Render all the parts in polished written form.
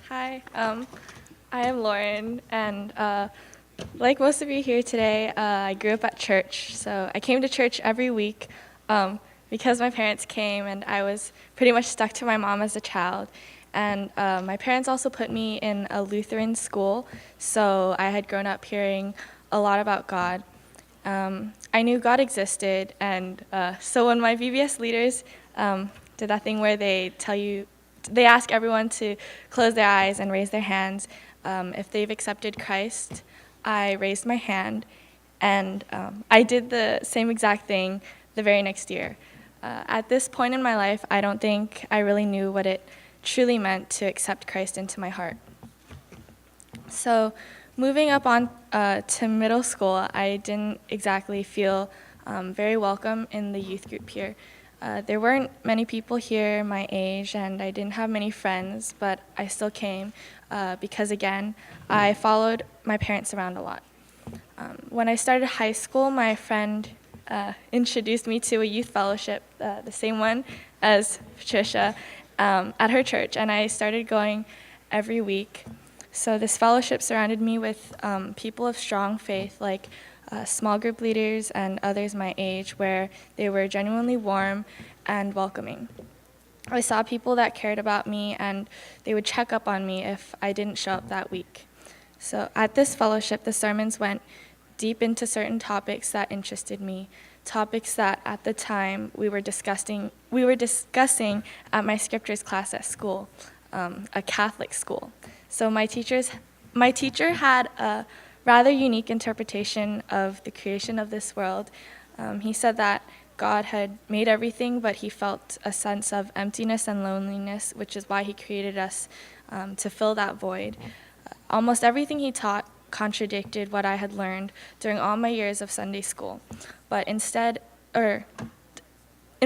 Hi, I am Lauren, and like most of you here today, I grew up at church. So I came to church every week because my parents came, and I was pretty much stuck to my mom as a child. And my parents also put me in a Lutheran school, so I had grown up hearing a lot about God. I knew God existed, and so when my VBS leaders did that thing where they ask everyone to close their eyes and raise their hands if they've accepted Christ. I raised my hand, and I did the same exact thing the very next year. At this point in my life, I don't think I really knew what it truly meant to accept Christ into my heart. So, moving up on to middle school, I didn't exactly feel very welcome in the youth group here. There weren't many people here my age, and I didn't have many friends, but I still came because, again, I followed my parents around a lot. When I started high school, my friend introduced me to a youth fellowship, the same one as Patricia, at her church, and I started going every week. So this fellowship surrounded me with people of strong faith, like small group leaders and others my age, where they were genuinely warm and welcoming. I saw people that cared about me, and they would check up on me if I didn't show up that week. So at this fellowship, the sermons went deep into certain topics that interested me, topics that at the time we were discussing at my scriptures class at school, a Catholic school. So my teacher had a rather unique interpretation of the creation of this world. He said that God had made everything, but he felt a sense of emptiness and loneliness, which is why he created us to fill that void. Almost everything he taught contradicted what I had learned during all my years of Sunday school. But in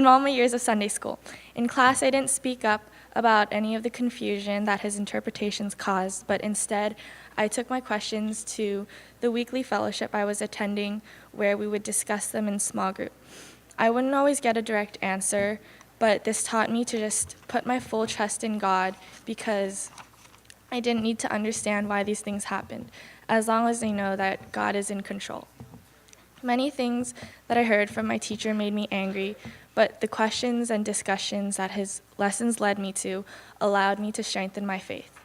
all my years of Sunday school, in class I didn't speak up about any of the confusion that his interpretations caused, but instead I took my questions to the weekly fellowship I was attending, where we would discuss them in small group. I wouldn't always get a direct answer, but this taught me to just put my full trust in God, because I didn't need to understand why these things happened, as long as I know that God is in control. Many things that I heard from my teacher made me angry, but the questions and discussions that his lessons led me to allowed me to strengthen my faith.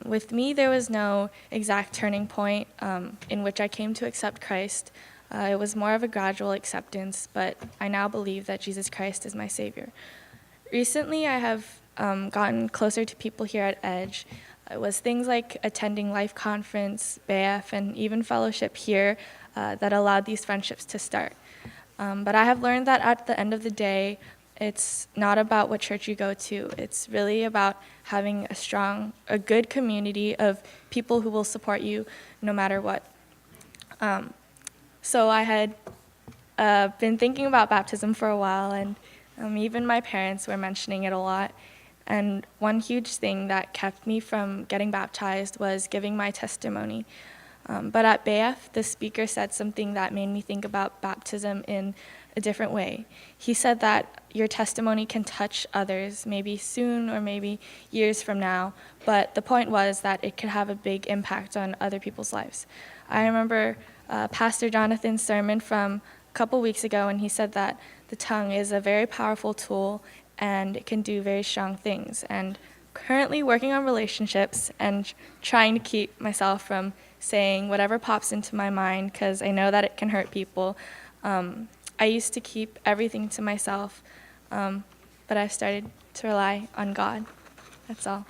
With me, there was no exact turning point in which I came to accept Christ. It was more of a gradual acceptance, but I now believe that Jesus Christ is my Savior. Recently, I have gotten closer to people here at Edge. It was things like attending Life Conference, BAF, and even fellowship here that allowed these friendships to start. But I have learned that at the end of the day, it's not about what church you go to. It's really about having a good community of people who will support you no matter what. So I had been thinking about baptism for a while, and even my parents were mentioning it a lot. And one huge thing that kept me from getting baptized was giving my testimony. But at BAF, the speaker said something that made me think about baptism in a different way. He said that your testimony can touch others, maybe soon or maybe years from now, but the point was that it could have a big impact on other people's lives. I remember Pastor Jonathan's sermon from a couple weeks ago, and he said that the tongue is a very powerful tool and it can do very strong things. And currently working on relationships and trying to keep myself from saying whatever pops into my mind, because I know that it can hurt people. I used to keep everything to myself, but I've started to rely on God. That's all.